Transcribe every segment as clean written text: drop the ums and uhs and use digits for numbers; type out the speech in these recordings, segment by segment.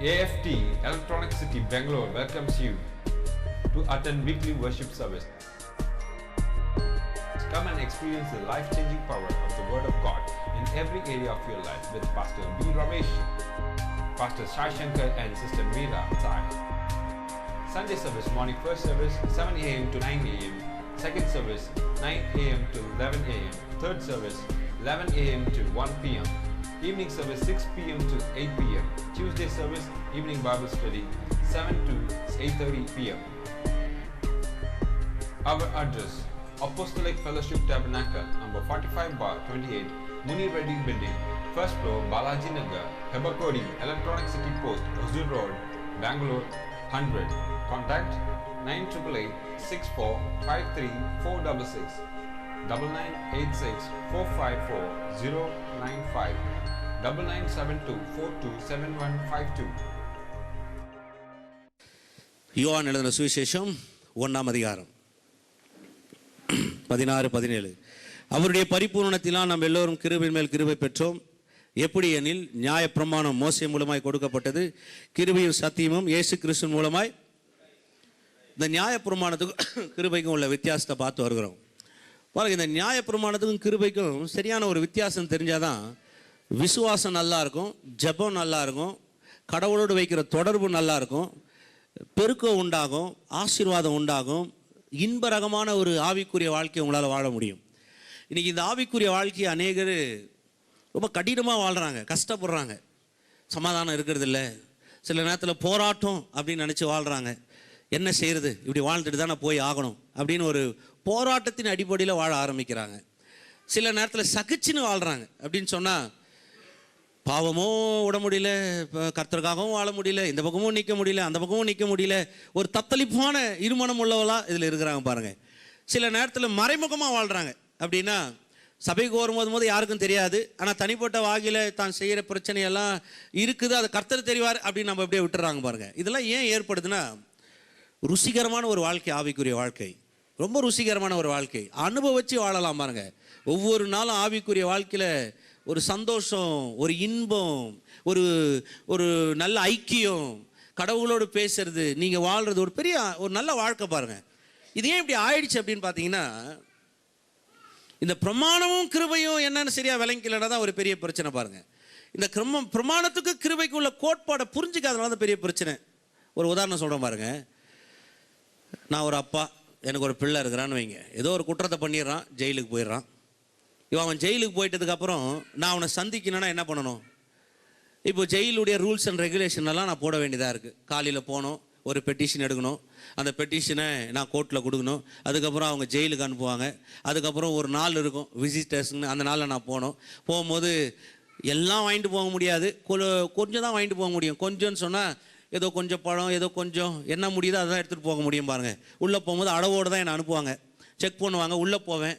AFT Electronic City Bangalore welcomes you to attend weekly worship service. Come and experience the life-changing power of the Word of God in every area of your life with Pastor B. Ramesh, Pastor Sai Shankar and Sister Meera Sai. Sunday service, morning first service 7 a.m. to 9 a.m. Second service 9 a.m. to 11 a.m. Third service 11 a.m. to 1 p.m. Evening service 6 p.m. to 8 p.m. Tuesday service, evening Bible study 7 to 8:30 p.m. Our address: Apostolic Fellowship Tabernacle, number 45/28, Muni Reddy Building, first floor, Balaji Nagar, Hebakodi, Electronic City Post, Hosur Road, Bangalore 100. Contact 9866453466, 9986454095, 9972427152. யோவான் எழுதின சுவிசேஷம் 1ஆம் அதிகாரம் 16-17. அவருடைய பரிபூரணத்தினால் நாம் எல்லோரும் கிருபையின் மேல் கிருபை பெற்றோம். எப்படி எனில், நியாயப்பிரமாணம் மோசே மூலமாய் கொடுக்கப்பட்டது, கிருபையும் சத்தியமும் இயேசு கிறிஸ்து மூலமாய். இந்த நியாயப்பிரமாணத்துக்கும் கிருபைக்கும் உள்ள வித்தியாசத்தை பார்த்து வருகிறோம். பாருங்க, இந்த நியாயப்பிரமாணத்துக்கும் கிருபைக்கும் சரியான ஒரு வித்தியாசம் தெரிஞ்சாதான் விசுவாசம் நல்லா இருக்கும், ஜெபம் நல்லா இருக்கும், கடவுளோடு வைக்கிற தொடர்பு நல்லா இருக்கும், பெருக்கம் உண்டாகும், ஆசீர்வாதம் உண்டாகும், இன்பரகமான ஒரு ஆவிக்குரிய வாழ்க்கையை உங்களால் வாழ முடியும். இன்றைக்கி இந்த ஆவிக்குரிய வாழ்க்கையை அநேகர் ரொம்ப கடினமாக வாழ்கிறாங்க, கஷ்டப்படுறாங்க, சமாதானம் இருக்கிறது இல்லை, சில நேரத்தில் போராட்டம் அப்படின்னு நினச்சி வாழ்கிறாங்க. என்ன செய்கிறது, இப்படி வாழ்ந்துட்டு தானே போய் ஆகணும் அப்படின்னு ஒரு போராட்டத்தின் அடிப்படையில் வாழ ஆரம்பிக்கிறாங்க. சில நேரத்தில் சகிச்சுன்னு வாழ்கிறாங்க. அப்படின்னு சொன்னால் பாவமும் விட முடியல, இப்போ கர்த்தருக்காகவும் வாழ முடியல, இந்த பக்கமும் நிற்க முடியல, அந்த பக்கமும் நிற்க முடியல, ஒரு தத்தளிப்பான இருமனம் உள்ளவளாக இதில் இருக்கிறாங்க பாருங்கள். சில நேரத்தில் மறைமுகமாக வாழ்கிறாங்க. அப்படின்னா சபைக்கு வரும்போது யாருக்கும் தெரியாது, ஆனால் தனிப்பட்ட வாகியில் தான் செய்கிற பிரச்சனையெல்லாம் இருக்குது, அது கர்த்தர் தெரிவார் அப்படின்னு நம்ம அப்படியே விட்டுறாங்க பாருங்கள். இதெல்லாம் ஏன் ஏற்படுதுன்னா, ருசிகரமான ஒரு வாழ்க்கை, ஆவிக்குரிய வாழ்க்கை, ரொம்ப ருசிகரமான ஒரு வாழ்க்கை, அனுபவிச்சு வாழலாம் பாருங்க. ஒவ்வொரு நாளும் ஆவிக்குரிய வாழ்க்கையில் ஒரு சந்தோஷம், ஒரு இன்பம், ஒரு ஒரு நல்ல ஐக்கியம், கடவுளோடு பேசுறது, நீங்கள் வாழ்கிறது ஒரு பெரிய ஒரு நல்ல வாழ்க்கை பாருங்க. இது ஏன் இப்படி ஆயிடுச்சு அப்படின்னு பார்த்தீங்கன்னா, இந்த பிரமாணமும் கிருபையும் என்னன்னு சரியா விளங்கிக்கலன்னா தான் ஒரு பெரிய பிரச்சனை பாருங்க. இந்த பிரமாணத்துக்கு கிருபைக்கு உள்ள கோட்பாடை புரிஞ்சுக்காதனால தான் பெரிய பிரச்சனை. ஒரு உதாரணம் சொல்கிறேன் பாருங்க. நான் ஒரு அப்பா, எனக்கு ஒரு பிள்ளை இருக்கிறான்னு வைங்க, ஏதோ ஒரு குற்றத்தை பண்ணிடுறான், ஜெயிலுக்கு போயிடுறான். அவன் ஜெயிலுக்கு போயிட்டதுக்கப்புறம் நான் அவனை சந்திக்கணுன்னா என்ன பண்ணணும்? இப்போ ஜெயிலுடைய ரூல்ஸ் அண்ட் ரெகுலேஷன் எல்லாம் நான் போட வேண்டியதாக இருக்குது. காலையில் போகணும், ஒரு பெட்டிஷன் எடுக்கணும், அந்த பெட்டிஷனை நான் கோர்ட்டில் கொடுக்கணும், அதுக்கப்புறம் அவங்க ஜெயிலுக்கு அனுப்புவாங்க, அதுக்கப்புறம் ஒரு நாள் இருக்கும் விசிட்டர்ஸ்னு, அந்த நாளில் நான் போகும்போது எல்லாம் வாங்கிட்டு போக முடியாது, கொஞ்சம் தான் வாங்கிட்டு போக முடியும். கொஞ்சம்னு சொன்னால் ஏதோ கொஞ்சம் பழம், ஏதோ கொஞ்சம் என்ன முடியுதோ அதான் எடுத்துகிட்டு போக முடியும் பாருங்கள். உள்ளே போகும்போது அளவோடு தான் என்னை அனுப்புவாங்க, செக் பண்ணுவாங்க. உள்ளே போவேன்,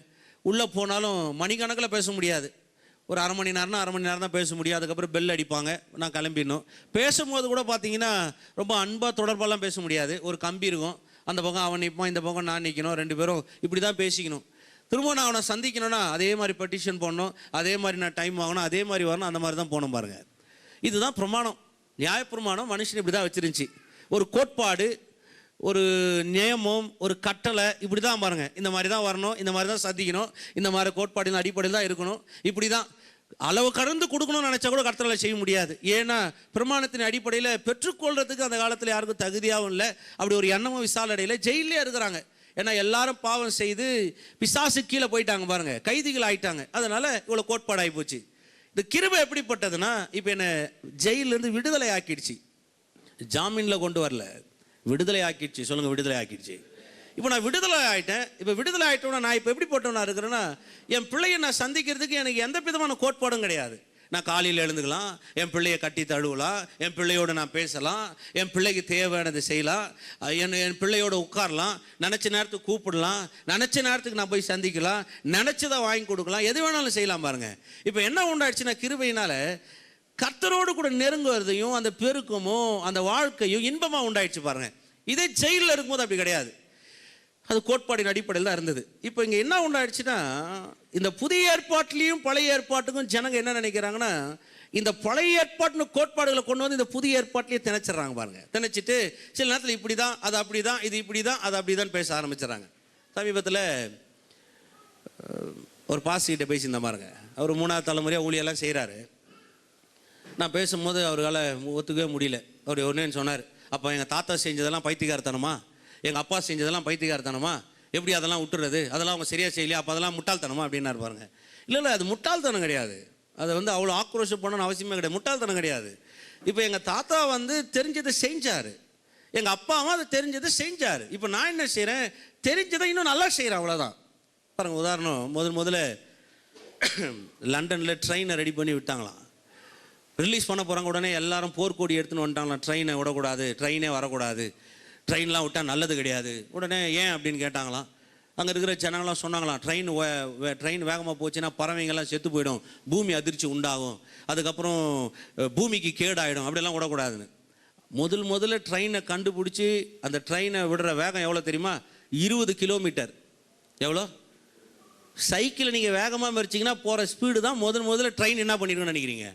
உள்ளே போனாலும் மணிக்கணக்கில் பேச முடியாது, ஒரு அரை மணி நேரம் தான் பேச முடியும். அதுக்கப்புறம் பெல் அடிப்பாங்க, நான் கிளம்பிடணும். பேசும்போது கூட பார்த்தீங்கன்னா ரொம்ப அன்பாக தொடர்பெல்லாம் பேச முடியாது. ஒரு கம்பி இருக்கும், அந்த பக்கம் அவன் நிற்பான், இந்த பக்கம் நான் நிற்கணும், ரெண்டு பேரும் இப்படி தான் பேசிக்கணும். திரும்ப நான் அவனை சந்திக்கணும்னா அதே மாதிரி பெட்டிஷன் போடணும், அதே மாதிரி நான் டைம் வாங்கணும், அதே மாதிரி வரணும், அந்த மாதிரி தான் போகணும் பாருங்கள். இதுதான் பிரமாணம். நியாயப்பிரமாணம் மனுஷன் இப்படி தான் வச்சிருந்துச்சு. ஒரு கோட்பாடு, ஒரு நியமம், ஒரு கட்டளை, இப்படி தான் பாருங்க. இந்த மாதிரி தான் வரணும், இந்த மாதிரி தான் சந்திக்கணும், இந்த மாதிரி கோட்பாடின் அடிப்படையில் தான் இருக்கணும், இப்படி தான் அளவு கடந்து கொடுக்கணும்னு நினச்சா கூட கட்டளை செய்ய முடியாது. ஏன்னா பிரமாணத்தின் அடிப்படையில் பெற்றுக்கொள்றதுக்கு அந்த காலத்தில் யாருக்கும் தகுதியாகவும் இல்லை, அப்படி ஒரு எண்ணமும் விசாலடையில் ஜெயிலே இருக்கிறாங்க. ஏன்னா எல்லாரும் பாவம் செய்து பிசாசு கீழே போயிட்டாங்க பாருங்க, கைதிகள் ஆயிட்டாங்க. அதனால இவ்வளோ கோட்பாடு ஆகி போச்சு. இந்த கிருபை எப்படிப்பட்டதுன்னா, இப்போ என்னை ஜெயிலிருந்து விடுதலை ஆக்கிடுச்சு, ஜாமீனில் கொண்டு வரல, விடுதலை ஆக்கிடுச்சு. சொல்லுங்கள், விடுதலை ஆக்கிடுச்சு. இப்போ நான் விடுதலை ஆகிட்டேன். இப்போ விடுதலை ஆகிட்டோன்னா நான் இப்போ எப்படி போட்டோன்னா இருக்கிறேன்னா, என் பிள்ளையை நான் சந்திக்கிறதுக்கு எனக்கு எந்த விதமான கோட்பாடும் கிடையாது. நான் காலையில் எழுந்துக்கலாம், என் பிள்ளையை கட்டி தழுவலாம், என் பிள்ளையோடு நான் பேசலாம், என் பிள்ளைக்கு தேவையானதை செய்யலாம், என் பிள்ளையோட உட்காரலாம், நினச்ச நேரத்துக்கு கூப்பிடலாம், நினச்ச நேரத்துக்கு நான் போய் சந்திக்கலாம், நினச்சதை வாங்கி கொடுக்கலாம், எது வேணாலும் செய்யலாம் பாருங்கள். இப்போ என்ன உண்டாயிடுச்சுன்னா, கிருபையினால் கர்த்தரோடு கூட நெருங்குவதையும் அந்த பெருக்கமும் அந்த வாழ்க்கையும் இன்பமாக உண்டாயிடுச்சு பாருங்கள். இதே ஜெயிலில் இருக்கும்போது அப்படி கிடையாது. அது கோட்பாடின் அடிப்படையில் தான் இருந்தது. இப்போ இங்கே என்ன ஒன்று ஆயிடுச்சுன்னா, இந்த புதிய ஏற்பாட்டிலையும் பழைய ஏற்பாட்டுக்கும் ஜனங்க என்ன நினைக்கிறாங்கன்னா, இந்த பழைய ஏற்பாட்டுன்னு கோட்பாடுகளை கொண்டு வந்து இந்த புதிய ஏற்பாட்டிலேயே திணைச்சிடறாங்க பாருங்க. திணைச்சிட்டு சில நேரத்தில் இப்படி தான், அது அப்படி தான், இது இப்படி தான், அது அப்படி தான் பேச ஆரம்பிச்சிடறாங்க. சமீபத்தில் ஒரு பாஸ்கிட்ட பேசியிருந்த பாருங்க. அவர் 3வது தலைமுறையாக ஊழியெல்லாம் செய்கிறாரு. நான் பேசும்போது அவரால் ஒத்துக்கவே முடியல. அவர் ஒன்றேன்னு சொன்னார், அப்போ எங்கள் தாத்தா செஞ்சதெல்லாம் பைத்தியக்காரத்தனமா, எங்கள் அப்பா செஞ்சதெல்லாம் பைத்தியக்காரத்தனமா, எப்படி அதெல்லாம் விட்டுறது, அதெல்லாம் அவங்க சரியாக செய்யலையா, அப்போ அதெல்லாம் முட்டாள்தனமா அப்படின்னாரு பாருங்க. இல்லை அது முட்டாள்தனம் கிடையாது. அதை அவ்வளோ ஆக்ரோஷம் பண்ணணும்னு அவசியமே கிடையாது. முட்டாள்தனம் கிடையாது. இப்போ எங்கள் தாத்தா தெரிஞ்சதை செஞ்சார், எங்கள் அப்பாவும் அதை தெரிஞ்சதை செஞ்சார். இப்போ நான் என்ன செய்கிறேன், தெரிஞ்சதை இன்னும் நல்லா செய்கிறேன், அவ்வளோதான். பாருங்க, உதாரணம், முதல்ல லண்டனில் ட்ரெயினை ரெடி பண்ணி விட்டாங்களாம். ரிலீஸ் பண்ண போகிறாங்க. உடனே எல்லாரும் போர்க்கோடி எடுத்துன்னு வந்துட்டாங்களாம். ட்ரெயினை விடக்கூடாது, ட்ரெயினே வரக்கூடாது, ட்ரெயின்லாம் விட்டால் நல்லது கிடையாது. உடனே ஏன் அப்படின்னு கேட்டாங்களாம். அங்கே இருக்கிற ஜனங்களாம் சொன்னாங்களாம், ட்ரெயின் வேகமாக போச்சுன்னா பறவைங்கள்லாம் செத்து போயிடும், பூமி அதிர்ச்சி உண்டாகும், அதுக்கப்புறம் பூமிக்கு கேடாயிடும், அப்படிலாம் விடக்கூடாதுன்னு. முதல்ல ட்ரெயினை கண்டுபிடிச்சி அந்த ட்ரெயினை விடுற வேகம் எவ்வளோ தெரியுமா? 20 கிலோமீட்டர். எவ்வளோ? சைக்கிளை நீங்கள் வேகமாக மறிச்சிங்கன்னா போகிற ஸ்பீடு தான் முதல்ல ட்ரெயின் என்ன பண்ணிருக்குன்னு நினைக்கிறீங்க?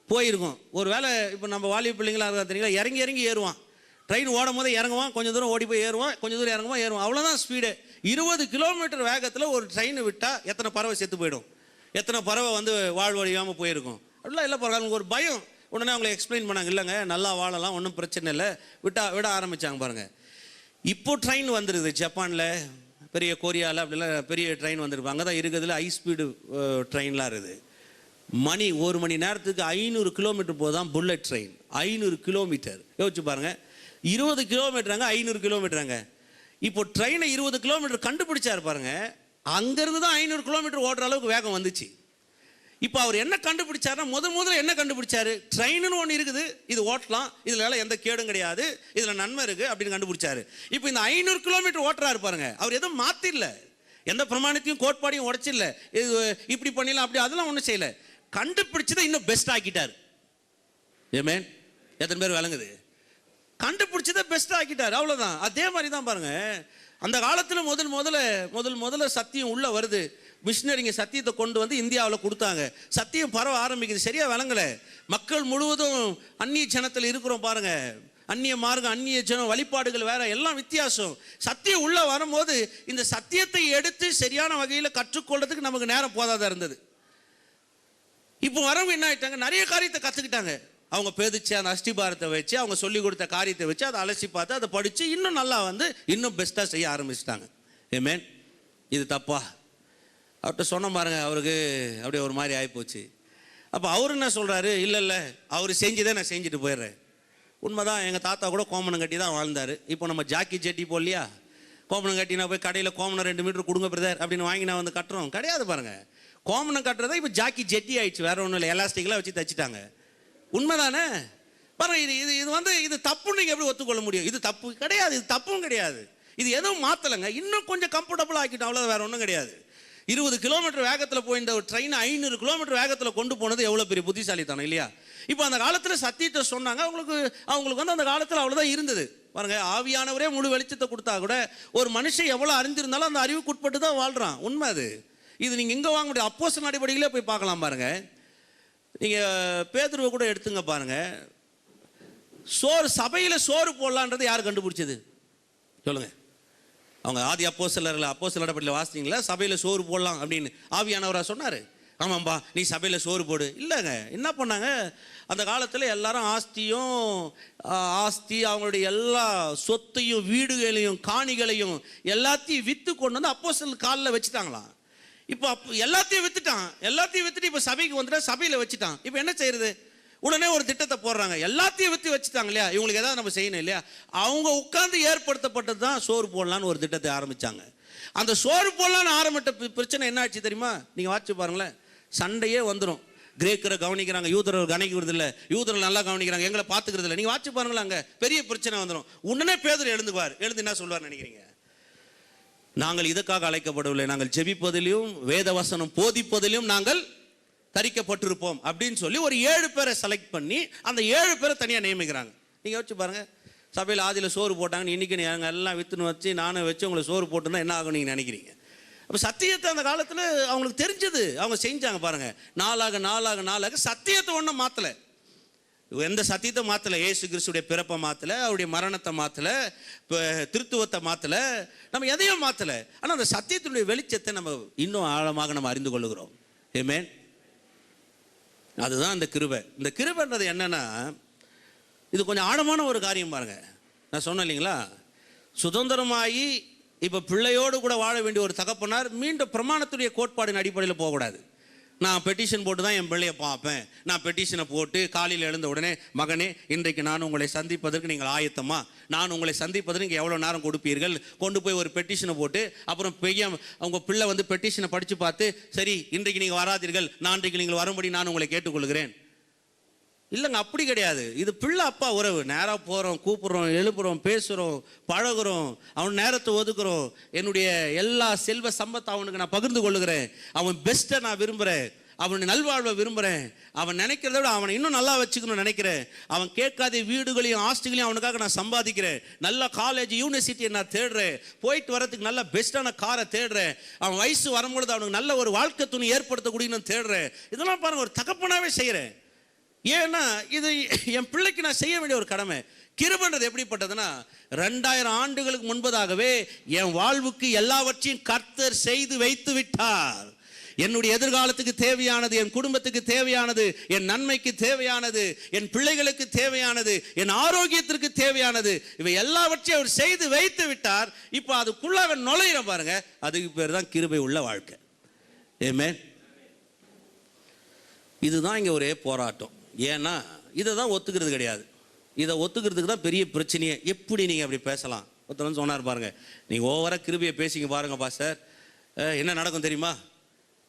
போயிருக்கும். ஒரு வேளை இப்போ நம்ம வாலிப பிள்ளைங்களாக இருக்கா தெரியுங்களா, இறங்கி ஏறுவான். ட்ரெயின் ஓடும் போது இறங்குவான், கொஞ்சம் தூரம் ஓடி போய் ஏறுவான், கொஞ்சம் தூரம் இறங்குவான், ஏறுவான், அவ்வளோதான் ஸ்பீடு. 20 கிலோமீட்டர் வேகத்தில் ஒரு ட்ரெயின் விட்டால் எத்தனை பறவை செத்து போயிடும், எத்தனை பறவை வாழ்வழியாமல் போயிருக்கும். அப்படிலாம் இல்லை பாருங்க. ஒரு பயம். உடனே அவங்களை எக்ஸ்பிளைன் பண்ணாங்க, இல்லைங்க நல்லா வாழலாம், ஒன்றும் பிரச்சனை இல்லை, விட ஆரம்பித்தாங்க பாருங்கள். இப்போ ட்ரெயின் வந்துடுது. ஜப்பானில், பெரிய கொரியாவில் அப்படிலாம் பெரிய ட்ரெயின் வந்துருப்பாங்க. அங்கே தான் இருக்கிறதுல ஹை ஸ்பீடு ட்ரெயின்லாம் இருக்குது. ஒரு மணி நேரத்துக்கு 500 கிலோமீட்டர் போதான் புல்லட் ட்ரெயின். 500 கிலோமீட்டர் யோசிச்சு பாருங்க. 20 கிலோமீட்டராங்க, 500 கிலோமீட்டராங்க. இப்போ ட்ரெயினை 20 கிலோமீட்டர் கண்டுபிடிச்சாரு பாருங்க. அங்கேருந்து தான் 500 கிலோமீட்டர் ஓடுற அளவுக்கு வேகம் வந்துச்சு. இப்போ அவர் என்ன கண்டுபிடிச்சாருன்னா, முதல்ல என்ன கண்டுபிடிச்சாரு? ட்ரெயின்னு ஒன்று இருக்குது, இது ஓட்டலாம், இதுல எந்த கேடும் கிடையாது, இதுல நன்மை இருக்கு அப்படின்னு கண்டுபிடிச்சாரு. இப்போ இந்த 500 கிலோமீட்டர் ஓட்டுறாரு பாருங்க. அவர் எதுவும் மாத்திரல, எந்த பிரமாணத்தையும் கோட்பாடையும் உடைச்சில்ல, இது இப்படி பண்ணிடலாம் அப்படி அதெல்லாம் ஒன்றும் செய்யல. கண்டுபிடிச்சதை இன்னும் பெஸ்ட் ஆக்கிட்டார். ஏமேன், எத்தனை பேர் விளங்குது? கண்டுபிடிச்சதை பெஸ்ட் ஆக்கிட்டார், அவ்வளோதான். அதே மாதிரி தான் பாருங்க. அந்த காலத்தில் முதல்ல சத்தியம் உள்ள வருது. மிஷினரிங்க சத்தியத்தை கொண்டு வந்து இந்தியாவில் கொடுத்தாங்க. சத்தியம் பரவ ஆரம்பிக்குது. சரியா விளங்கல. மக்கள் முழுவதும் அந்நிய ஜனத்தில் இருக்கிறோம் பாருங்க. அந்நிய மார்க்கம், அந்நிய ஜனம், வழிபாடுகள் வேற, எல்லாம் வித்தியாசம். சத்தியம் உள்ள வரும்போது இந்த சத்தியத்தை எடுத்து சரியான வகையில் கற்றுக்கொள்றதுக்கு நமக்கு நேரம் போதாத இருந்தது. இப்போ வரவங்க என்ன ஆயிட்டாங்க, நிறைய காரியத்தை கற்றுக்கிட்டாங்க. அவங்க பேதிச்சு அந்த அஸ்திபாரத்தை வச்சு, அவங்க சொல்லி கொடுத்த காரியத்தை வச்சு அதை அலசி பார்த்து அதை படித்து இன்னும் நல்லா இன்னும் பெஸ்ட்டாக செய்ய ஆரம்பிச்சிட்டாங்க. ஏமேன், இது தப்பா? அவர்கிட்ட சொன்ன பாருங்க, அவருக்கு அப்படியே ஒரு மாதிரி ஆகிப்போச்சு. அப்போ அவர் என்ன சொல்கிறாரு, இல்லை அவர் செஞ்சுதே நான் செஞ்சுட்டு போயிடுறேன். உண்மைதான், எங்கள் தாத்தா கூட கோமணம் கட்டி தான் வாழ்ந்தார். இப்போ நம்ம ஜாக்கி ஜெட்டி போடலையா, கோமணம் கட்டி நான் போய் கடையில் கோமணம் 2 மீட்டர் கொடுங்க பிரதர் அப்படின்னு வாங்கி நான் கட்டுறோம் கிடையாது பாருங்க. கோமணம் கட்டுறதா இப்போ ஜாக்கி ஜெட்டி ஆயிடுச்சு, வேற ஒன்றும் இல்லை, எலாஸ்டிக்லாம் வச்சு தச்சுட்டாங்க. உண்மைதானே பாருங்க. இது தப்புன்னு நீங்கள் எப்படி ஒத்துக்கொள்ள முடியும்? இது தப்பு கிடையாது, இது தப்பும் கிடையாது. இது எதுவும் மாற்றலைங்க, இன்னும் கொஞ்சம் கம்ஃபர்டபுள் ஆக்கிட்டோம், அவ்வளோ, வேற ஒன்றும் கிடையாது. 20 கிலோமீட்டர் வேகத்தில் போயிருந்த ஒரு ட்ரெயின் 500 கிலோமீட்டர் வேகத்தில் கொண்டு போனது எவ்வளோ பெரிய புத்திசாலித்தனம் இல்லையா? இப்போ அந்த காலத்தில் சத்தியத்தை சொன்னாங்க. அவங்களுக்கு அந்த காலத்தில் அவ்வளோதான் இருந்தது பாருங்க. ஆவியானவரே முழு வெளிச்சத்தை கொடுத்தா கூட ஒரு மனுஷன் எவ்வளோ அறிந்திருந்தாலும் அந்த அறிவுக்கு உட்பட்டு தான் வாழ்கிறான். உண்மை அது. இது நீங்கள் இங்கே வாங்க முடியாது. அப்போஸ்தலர் நடவடிக்கையிலே போய் பார்க்கலாம் பாருங்க. நீங்கள் பேதுருவை கூட எடுத்துங்க பாருங்க. சபையில் சோறு போடலான்றது யார் கண்டுபிடிச்சது சொல்லுங்க? அவங்க ஆதி அப்போஸ்தலர் நடவடிக்கையில் வாசித்தீங்களா? சபையில் சோறு போடலாம் அப்படின்னு ஆவியானவரா சொன்னார்? ஆமாம்பா, நீ சபையில் சோறு போடு. இல்லைங்க, என்ன பண்ணாங்க அந்த காலத்தில் எல்லாரும் ஆஸ்தி அவங்களுடைய எல்லா சொத்தையும் வீடுகளையும் காணிகளையும் எல்லாத்தையும் விற்று கொண்டு வந்து அப்போஸ்தலர் காலில் வச்சுட்டாங்களாம். இப்போ எல்லாத்தையும் வித்துட்டு இப்போ சபைக்கு வந்துட்டு சபையில் வச்சுட்டான். இப்போ என்ன செய்யறது? உடனே ஒரு திட்டத்தை போடுறாங்க. எல்லாத்தையும் விற்று வச்சுட்டாங்க இல்லையா, இவங்களுக்கு ஏதாவது நம்ம செய்யணும் இல்லையா? அவங்க உட்கார்ந்து ஏற்படுத்தப்பட்டது தான் சோறு போடலான்னு ஒரு திட்டத்தை ஆரம்பிச்சாங்க. அந்த சோறு போடலான்னு ஆரம்பித்த பிரச்சனை என்ன ஆச்சு தெரியுமா? நீங்கள் வாட்சி பாருங்களேன், சண்டையே வந்துடும். கிரேக்கரை கவனிக்கிறாங்க, யூதரை கவனிக்கிறது இல்லை, யூதரை நல்லா கவனிக்கிறாங்க, எங்களை பார்த்துக்கிறது இல்லை. நீங்கள் வாட்சி பாருங்களேன், அங்கே பெரிய பிரச்சனை வந்துடும். உடனே பேதுரு எழுந்து என்ன சொல்வார் நினைக்கிறீங்க? நாங்கள் இதுக்காக அழைக்கப்படவில்லை, நாங்கள் ஜெபிப்பதிலும் வேத வசனம் போதிப்பதிலும் நாங்கள் தரிக்கப்பட்டிருப்போம் அப்படின்னு சொல்லி ஒரு 7 பேரை செலக்ட் பண்ணி அந்த 7 பேரை தனியாக நியமிக்கிறாங்க. நீங்கள் யோசிச்சு பாருங்க, சபையில் ஆதியில் சோறு போட்டாங்கன்னு இன்றைக்கி நாங்கள் எல்லாம் விற்றுன்னு வச்சு நானும் வச்சு உங்களை சோறு போட்டுருந்தா என்ன ஆகும் நீங்கள் நினைக்கிறீங்க? அப்போ சத்தியத்தை அந்த காலத்தில் அவங்களுக்கு தெரிஞ்சது, அவங்க செஞ்சாங்க பாருங்கள். நாளாக சத்தியத்தை ஒன்றும் மாற்றலை. எந்த சத்தியத்தை மாற்றலை. இயேசு கிறிஸ்துடைய பிறப்பை மாற்றலை, அவருடைய மரணத்தை மாற்றலை, திருத்துவத்தை மாற்றலை, நம்ம எதையும் மாற்றலை. ஆனால் அந்த சத்தியத்தினுடைய வெளிச்சத்தை நம்ம இன்னும் ஆழமாக நம்ம அறிந்து கொள்ளுகிறோம். ஆமென். அதுதான் இந்த கிருபை. இந்த கிருபைன்றது என்னன்னா, இது கொஞ்சம் ஆழமான ஒரு காரியம் பாருங்க. நான் சொன்னேன் இல்லைங்களா, சுதந்திரமாகி இப்போ பிள்ளையோடு கூட வாழ வேண்டிய ஒரு தகப்பனார் மீண்டும் பிரமாணத்துடைய கோட்பாடின் அடிப்படையில் போகக்கூடாது. நான் பெட்டிஷன் போட்டு தான் என் பிள்ளையை பார்ப்பேன். நான் பெட்டிஷனை போட்டு காலையில் எழுந்த உடனே, மகனே இன்றைக்கு நான் உங்களை சந்திப்பதற்கு நீங்கள் ஆயத்தமா, நான் உங்களை சந்திப்பதற்கு நீங்கள் எவ்வளோ நேரம் கொடுப்பீர்கள், கொண்டு போய் ஒரு பெட்டிஷனை போட்டு அப்புறம் அவங்க பிள்ளை வந்து பெட்டிஷனை படித்து பார்த்து, சரி இன்றைக்கு நீங்கள் வராதீர்கள், நான்றைக்கு நீங்கள் வரும்படி நான் உங்களை கேட்டுக்கொள்கிறேன். இல்லைங்க, அப்படி கிடையாது. இது பிள்ளை அப்பா உறவு. நேராக போகிறோம், கூப்பிட்றோம், எழுப்புறோம், பேசுகிறோம், பழகுறோம், அவன் நேரத்தை ஒதுக்குறோம். என்னுடைய எல்லா செல்வ சம்பத்தை அவனுக்கு நான் பகிர்ந்து கொள்ளுகிறேன். அவன் பெஸ்ட்டை நான் விரும்புகிறேன், அவனுடைய நல்வாழ்வை விரும்புகிறேன். அவன் நினைக்கிறத விட அவனை இன்னும் நல்லா வச்சுக்கணும்னு நினைக்கிறேன். அவன் கேட்காத வீடுகளையும் ஆஸ்திகளையும் அவனுக்காக நான் சம்பாதிக்கிறேன். நல்ல காலேஜ் யூனிவர்சிட்டியை நான் தேடுறேன். போயிட்டு வரதுக்கு நல்ல பெஸ்ட்டான காரை தேடுறேன். அவன் வயசு வரும்பொழுது அவனுக்கு நல்ல ஒரு வாழ்க்கை துணி ஏற்படுத்தக்கூடிய நான் தேடுறேன். இதெல்லாம் பாருங்கள், ஒரு தகப்பனாவே செய்கிறேன். ஏன்னா இது என் பிள்ளைக்கு நான் செய்ய வேண்டிய ஒரு கடமை. கிருபைன்றது எப்படிப்பட்டதுன்னா, 2000 ஆண்டுகளுக்கு முன்பதாகவே என் வாழ்வுக்கு எல்லாவற்றையும் கர்த்தர் செய்து வைத்து விட்டார். என்னுடைய எதிர்காலத்துக்கு தேவையானது, என் குடும்பத்துக்கு தேவையானது, என் நன்மைக்கு தேவையானது, என் பிள்ளைகளுக்கு தேவையானது, என் ஆரோக்கியத்திற்கு தேவையானது, இவை எல்லாவற்றையும் அவர் செய்து வைத்து விட்டார். இப்போ அதுக்குள்ளாக நுழையிற பாருங்க, அதுக்கு பேர் தான் கிருபை உள்ள வாழ்க்கை. ஆமென். இதுதான் இங்கே ஒரே போராட்டம். ஏன்னா இதை தான் ஒத்துக்கிறது கிடையாது. இதை ஒத்துக்கிறதுக்கு தான் பெரிய பிரச்சனையே. எப்படி நீங்கள் அப்படி பேசலாம்? ஒருத்தர் சொன்னார் பாருங்க, நீங்கள் ஓவராக கிருபையை பேசிங்க பாருங்க பாஸ்டர், என்ன நடக்கும் தெரியுமா,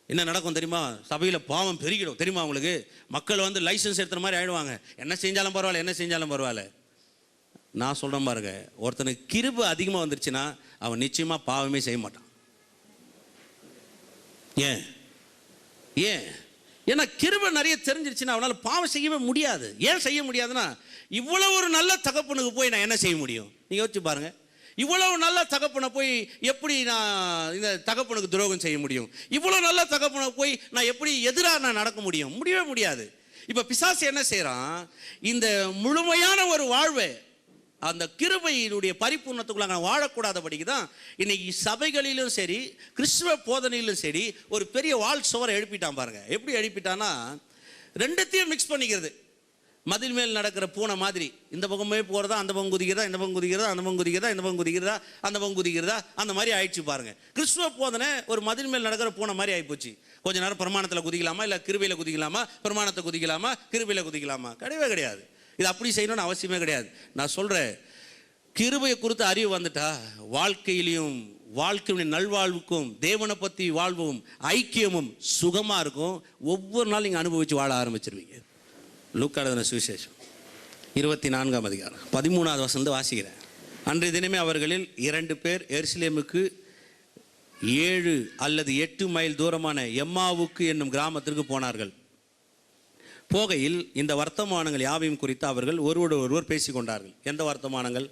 என்ன நடக்கும் தெரியுமா, சபையில் பாவம் பெருகிடும் தெரியுமா உங்களுக்கு, மக்கள் வந்து லைசன்ஸ் எடுத்துகிற மாதிரி ஆயிடுவாங்க, என்ன செஞ்சாலும் பரவாயில்ல, என்ன செஞ்சாலும் பரவாயில்ல. நான் சொல்கிறேன் பாருங்க, ஒருத்தனுக்கு கிருபை அதிகமாக வந்துருச்சுன்னா அவன் நிச்சயமாக பாவமே செய்ய மாட்டான். ஏன்? ஏன்னா கிருபை நிறைய தெரிஞ்சிருச்சுன்னா அவனால் பாவம் செய்யவே முடியாது. ஏன் செய்ய முடியாதுன்னா, இவ்வளவு ஒரு நல்ல தகப்பனுக்கு போய் நான் என்ன செய்ய முடியும்? நீங்கள் யோசிச்சு பாருங்க, இவ்வளவு நல்ல தகப்பனை போய் எப்படி நான் இந்த தகப்பனுக்கு துரோகம் செய்ய முடியும்? இவ்வளவு நல்ல தகப்பனை போய் நான் எப்படி எதிராக நான் நடக்க முடியும்? முடியவே முடியாது. இப்போ பிசாசு என்ன செய்கிறான், இந்த முழுமையான ஒரு வாழ்வை அந்த கிருபையினுடைய பரிபூர்ணத்துக்குள்ள வாழக்கூடாதபடிக்கு தான் இன்னைக்கு சபைகளிலும் சரி, கிறிஸ்துவ போதனையிலும் சரி, ஒரு பெரிய வால் சுவரை எழுப்பிட்டான் பாருங்க. எப்படி எழுப்பிட்டான்னா, ரெண்டுத்தையும் மிக்ஸ் பண்ணிக்கிறது. மதில் மேல் நடக்கிற பூனை மாதிரி, இந்த பக்கமே போகிறதா, அந்த பக்கம் குதிக்கிறதா, இந்த பக்கம் குதிக்கிறதா, அந்த பக்கம் குதிக்கிறதா, இந்த பக்கம் குதிக்கிறதா, அந்த பக்கம் குதிக்கிறதா, அந்த மாதிரி ஆயிடுச்சு பாருங்க. கிறிஸ்துவ போதனை ஒரு மதில் மேல் நடக்கிற பூனை மாதிரி ஆகிப்போச்சு. கொஞ்ச நேரம் பிரமாணத்தில் குதிக்கலாமா, இல்லை கிருபையில் குதிக்கலாமா, பிரமாணத்தை குதிக்கலாமா, கிருபையில் குதிக்கலாமா? கிடையவே கிடையாது. இது அப்படி செய்யணும்னு அவசியமே கிடையாது. நான் சொல்கிறேன், கிருபையை குறித்து அறிவு வந்துட்டா வாழ்க்கையிலையும் வாழ்க்கையுடைய நல்வாழ்வுக்கும் தேவனை பற்றி வாழ்வும் ஐக்கியமும் சுகமாக இருக்கும். ஒவ்வொரு நாள் நீங்கள் அனுபவித்து வாழ ஆரம்பிச்சிருவீங்க. லூக்கா எழுதின சுவிசேஷம் 24ஆம் அதிகாரம் 13வது வசனம் வாசிக்கிறேன். அன்றைய தினமே அவர்களில் 2 பேர் எருசலேமுக்கு 7 அல்லது 8 மைல் தூரமான எம்மாவுக்கு என்னும் கிராமத்திற்கு போனார்கள். போகையில் இந்த வர்த்தமானங்கள் யாவையும் குறித்து அவர்கள் ஒருவர் பேசிக்கொண்டார்கள். எந்த வர்த்தமானங்கள்?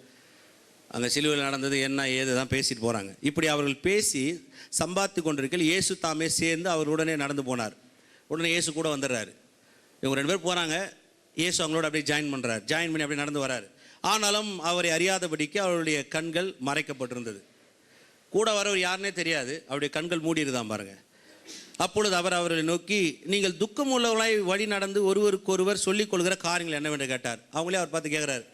அங்கே சிலுவையில் நடந்தது என்ன ஏது தான் பேசிட்டு போகிறாங்க. இப்படி அவர்கள் பேசி சம்பாதித்து கொண்டிருக்கல் இயேசு தாமே சேர்ந்து அவருடனே நடந்து போனார். உடனே இயேசு கூட வந்துடுறாரு. இவங்க 2 பேர் போகிறாங்க, இயேசு அவங்களோட அப்படியே ஜாயின் பண்ணுறாரு. ஜாயின் பண்ணி அப்படியே நடந்து வராரு. ஆனாலும் அவரை அறியாதபடிக்கு அவருடைய கண்கள் மறைக்கப்பட்டிருந்தது. கூட வரவர் யாருன்னே தெரியாது, அவருடைய கண்கள் மூடிடுதான் பாருங்க. அப்பொழுது அவர் அவர்களை நோக்கி, நீங்கள் துக்கம் உள்ளவர்களாய் வழி நடந்து ஒருவருக்கொருவர் சொல்லிக் கொள்கிற காரியங்கள் என்னவென்று கேட்டார். அவங்களே அவர் பார்த்து கேட்குறாரு,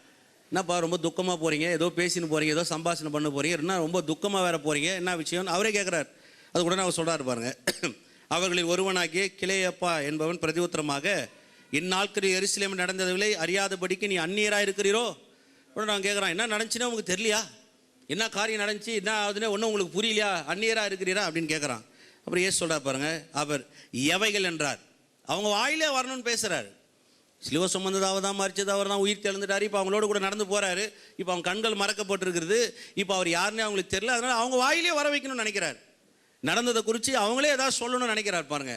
என்னப்பா ரொம்ப துக்கமாக போகிறீங்க, ஏதோ பேசின்னு போகிறீங்க, ஏதோ சம்பாஷணை பண்ண போகிறீங்க, என்ன ரொம்ப துக்கமாக வேற போகிறீங்க, என்ன விஷயம் அவரே கேட்குறாரு. அது உடனே அவர் சொல்கிறார் பாருங்க. அவர்களில் ஒருவனாகிய கிளையப்பா என்பவன் பிரதியுத்தரமாக, இந்நாட்களில் எருசலேமில் நடந்ததில்லை அறியாதபடிக்கு நீ அந்நியராக இருக்கிறீரோ? உடனே நான் கேட்குறான், என்ன நடந்துச்சுன்னா உங்களுக்கு தெரியலையா? என்ன காரியம் நடந்துச்சு, என்ன ஆகுதுன்னு ஒன்றும் உங்களுக்கு புரியலையா? அந்நியராக இருக்கிறீரா அப்படின்னு கேட்குறான். அப்புறம் ஏசு சொல்கிறார் பாருங்க, அவர் எவைகள் என்றார். அவங்க வாயிலே வரணும்னு பேசுகிறார். சிலுவை சுமந்ததாக தான் மறிச்சது, அவர் தான் உயிர் தெழுந்துட்டார். இப்போ அவங்களோட கூட நடந்து போகிறாரு. இப்போ அவங்க கண்கள் மறக்கப்பட்டிருக்கிறது. இப்போ அவர் யாருன்னே அவங்களுக்கு தெரியல. அதனால் அவங்க வாயிலே வர வைக்கணும்னு நினைக்கிறார். நடந்ததை குறித்து அவங்களே ஏதாவது சொல்லணும்னு நினைக்கிறார் பாருங்க.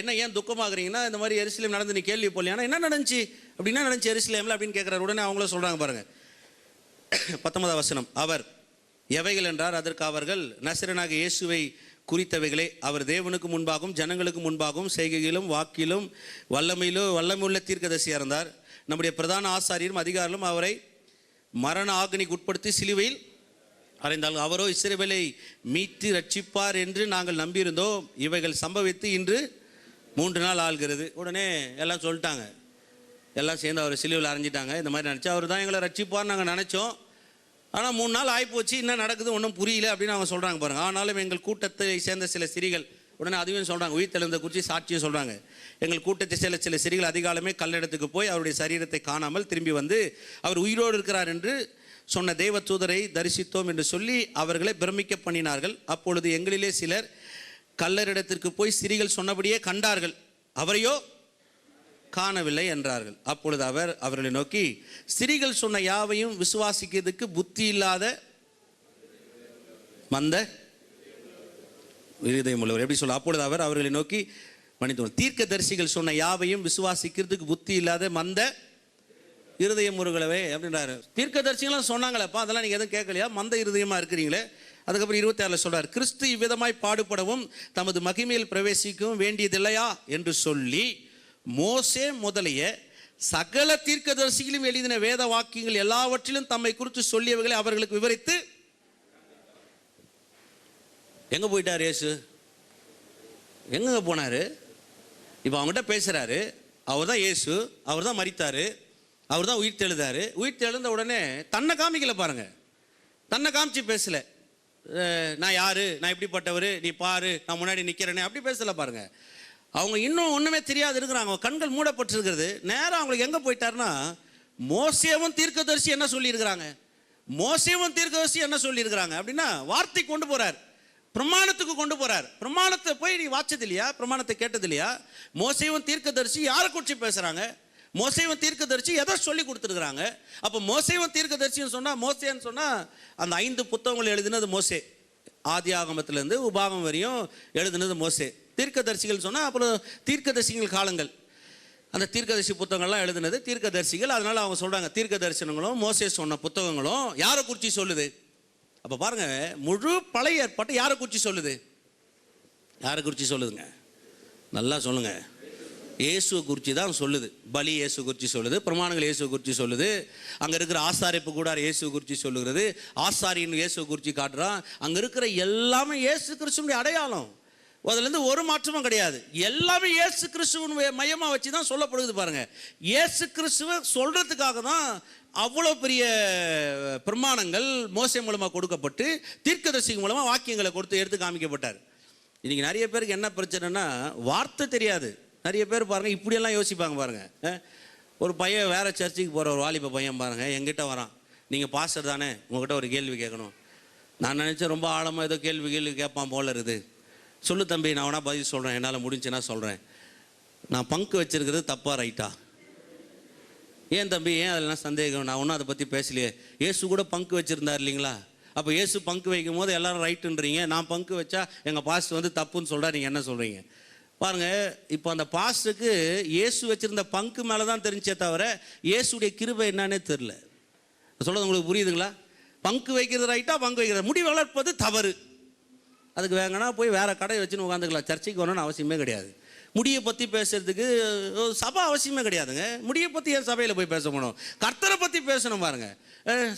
என்ன ஏன் துக்கமாகறீங்கன்னா, இந்த மாதிரி எருசலேம் நடந்து நீ கேள்வி போடலையா? என்ன நடந்துச்சு அப்படின்னா, நடந்துச்சு எருசலேமில் அப்படின்னு கேட்குறாரு. உடனே அவங்கள சொல்கிறாங்க பாருங்க, 19 வசனம். அவர் எவைகள் என்றார். அதற்கு அவர்கள், நசரேயனாகிய இயேசுவை குறித்தவைகளே. அவர் தேவனுக்கு முன்பாகவும் ஜனங்களுக்கு முன்பாகவும் செய்கையிலும் வாக்கிலும் வல்லமையுள்ள தீர்க்கதரிசியாக இருந்தார். நம்முடைய பிரதான ஆசாரியரும் அதிகாரிகளும் அவரை மரண ஆக்கினைக்கு உட்படுத்தி சிலுவையில் அறைந்தால் அவரோ இஸ்ரவேலை மீட்டு ரட்சிப்பார் என்று நாங்கள் நம்பியிருந்தோம். இவைகள் சம்பவித்து இன்று 3 நாள் ஆள்கிறது. உடனே எல்லாம் சொல்லிட்டாங்க, எல்லாம் சேர்ந்து அவர் சிலுவையில் அரைஞ்சிட்டாங்க. இந்த மாதிரி நினச்சா அவர் தான் எங்களை ரட்சிப்பார்னு நாங்கள் நினச்சோம். ஆனால் 3 நாள் ஆகிப்போச்சு, என்ன நடக்குது ஒன்றும் புரியல அப்படின்னு அவங்க சொல்கிறாங்க பாருங்கள். ஆனாலும் எங்கள் கூட்டத்தை சேர்ந்த சில ஸ்திரீகள், உடனே அதுவும் சொல்கிறாங்க, உயிர்த்தெழுந்த குறித்து சாட்சியும் சொல்கிறாங்க. எங்கள் கூட்டத்தை சேர்ந்த சில ஸ்திரீகள் அதிகாலமே கல்லிடத்துக்கு போய் அவருடைய சரீரத்தை காணாமல் திரும்பி வந்து அவர் உயிரோடு இருக்கிறார் என்று சொன்ன தேவ தூதரை தரிசித்தோம் என்று சொல்லி அவர்களை பிரமிக்க பண்ணினார்கள். அப்பொழுது எங்களிலே சிலர் கல்லறிடத்திற்கு போய் ஸ்திரீகள் சொன்னபடியே கண்டார்கள், அவரையோ காணவில்லை என்றார்கள். அப்பொழுது அவர் அவர்களை நோக்கி, ஸ்திரீகள் சொன்ன யாவையும் விசுவாசிக்கிறதுக்கு புத்தி இல்லாத மந்த இருதயம் உள்ளவர். எப்படி சொல்ல? அப்பொழுது அவர் அவர்களை நோக்கி, தீர்க்கதரிசிகள் சொன்ன யாவையும் விசுவாசிக்கிறதுக்கு புத்தி இல்லாத மந்த இருதயம் முருகலவே அப்படின்றாரு. தீர்க்கதரிசிகளும் சொன்னாங்களேப்பா, அதெல்லாம் நீங்கள் எதுவும் கேட்கலையா? மந்த இருதயமாக இருக்கிறீங்களே. அதுக்கப்புறம் 26 சொல்றார், கிறிஸ்து இவ்விதமாய் பாடுபடவும் தமது மகிமையில் பிரவேசிக்கவும் வேண்டியதில்லையா என்று சொல்லி மோசே முதலிய சகல தீர்க்கதரிசிகளும் எழுதின வேத வாக்கியங்கள் எல்லாவற்றிலும் தம்மை குறித்து சொல்லியவர்களை அவர்களுக்கு விவரித்து. எங்க போயிட்டார் இயேசு? எங்க போனாரு? இப்போ அவங்ககிட்ட பேசுறாரு. அவர் தான் இயேசு, அவர் தான் மரித்தாரு, அவர் தான் உயிர் தெழுந்தாரு. உயிர் தெழுந்த உடனே தன்னை காமிக்கல பாருங்க, தன்னை காமிச்சு பேசல. நான் யாரு, நான் எப்படிப்பட்டவர், நீ பாரு, நான் முன்னாடி நிற்கிறேனே, அப்படி பேசல பாருங்க. அவங்க இன்னும் ஒன்றுமே தெரியாது இருக்கிறாங்க, கண்கள் மூடப்பட்டிருக்கிறது. நேரம் அவங்களுக்கு எங்கே போயிட்டாருன்னா, மோசேவும் தீர்க்கதரிசி என்ன சொல்லியிருக்கிறாங்க, மோசேவும் தீர்க்கதரிசி என்ன சொல்லியிருக்கிறாங்க அப்படின்னா வார்த்தை கொண்டு போறார், பிரமாணத்துக்கு கொண்டு போறார். பிரமாணத்தை போய் நீ வாச்சது இல்லையா, பிரமாணத்தை கேட்டது இல்லையா? மோசேவும் தீர்க்கதரிசி யாரை குறித்து பேசுறாங்க? மோசேவும் தீர்க்கதரிசி எதை சொல்லி கொடுத்துருக்குறாங்க? அப்போ மோசேவும் தீர்க்கதரிசின்னு சொன்னா, மோசேன்னு சொன்னா அந்த 5 புத்தகங்கள் எழுதினது மோசே, ஆதி ஆகமத்திலேருந்து உபாகம் வரையும் எழுதினது மோசே. தீர்க்கதரிசிகள் சொன்னால் அப்புறம் தீர்க்கதரிசிகள் காலங்கள், அந்த தீர்க்கதரிசி புத்தகங்கள்லாம் எழுதினது தீர்க்கதரிசிகள். அதனால அவங்க சொல்றாங்க தீர்க்க தரிசனங்களும் மோசே சொன்ன புத்தகங்களும் யாரை குறித்து சொல்லுது? அப்போ பாருங்க, முழு பழைய ஏற்பாட்டை யாரை குறித்து சொல்லுது? யாரை குறித்து சொல்லுதுங்க? நல்லா சொல்லுங்க. இயேசுவை குறித்து தான் சொல்லுது. பலி இயேசு குறித்து சொல்லுது, பிரமாணங்கள் இயேசு குறித்து சொல்லுது, அங்கே இருக்கிற ஆசாரிப்பு கூடார இயேசு குறித்து சொல்லுகிறது, ஆசாரியின் இயேசு குறித்து காட்டுறான். அங்கே இருக்கிற எல்லாமே இயேசு கிறிஸ்துவினுடைய அடையாளம். அதுலேருந்து ஒரு மாற்றமும் கிடையாது. எல்லாமே இயேசு கிறிஸ்துவின் மையமாக வச்சு தான் சொல்லப்படுது பாருங்க. இயேசு கிறிஸ்துவை சொல்றதுக்காக தான் அவ்வளோ பெரிய பிரமாணங்கள் மோசே மூலமாக கொடுக்கப்பட்டு தீர்க்கதரிசி மூலமாக வாக்கியங்களை கொடுத்து எடுத்து காமிக்கப்பட்டார். இன்னைக்கு நிறைய பேருக்கு என்ன பிரச்சனைனா, வார்த்தை தெரியாது. நிறைய பேர் பாருங்க இப்படியெல்லாம் யோசிப்பாங்க பாருங்க. ஒரு பையன் வேற சர்ச்சுக்கு போகிற ஒரு வாலிப பையன் பாருங்க எங்கிட்ட வரான், நீங்கள் பாஸ்டர் தானே, உங்ககிட்ட ஒரு கேள்வி கேட்கணும். நான் நினச்சேன் ரொம்ப ஆழமாக ஏதோ கேள்வி கேட்பான் போல இருக்குது. சொல்லு தம்பி, நான் வேணா பதில் சொல்கிறேன், என்னால் முடிஞ்சுன்னா சொல்கிறேன். நான் பங்கு வச்சிருக்கிறது தப்பா ரைட்டா? ஏன் தம்பி, ஏன் அதெல்லாம் சந்தேகம்? நான் ஒன்றும் அதை பற்றி பேசலையே. இயேசு கூட பங்கு வச்சுருந்தார் இல்லைங்களா? அப்போ இயேசு பங்கு வைக்கும் போது எல்லாரும் ரைட்டுன்றீங்க, நான் பங்கு வச்சா எங்கள் பாஸ்டர் வந்து தப்புன்னு சொல்கிறா, நீங்கள் என்ன சொல்கிறீங்க பாருங்கள். இப்போ அந்த பாஸ்டருக்கு இயேசு வச்சுருந்த பங்கு மேலே தான் தெரிஞ்சே தவிர இயேசுடைய கிருபை என்னன்னே தெரில. சொல்கிறது உங்களுக்கு புரியுதுங்களா? பங்கு வைக்கிறது ரைட்டா, பங்கு வைக்கிறது, முடி வளர்ப்பது தவறு. அதுக்கு வேங்கன்னா போய் வேறு கடையை வச்சுன்னு உட்காந்துக்கலாம், சர்ச்சைக்கு வரணும்னு அவசியமே கிடையாது. முடியை பற்றி பேசுறதுக்கு சபை அவசியமே கிடையாதுங்க. முடியை பற்றி ஏன் சபையில் போய் பேச போகணும்? கர்த்தரை பற்றி பேசணும் பாருங்க.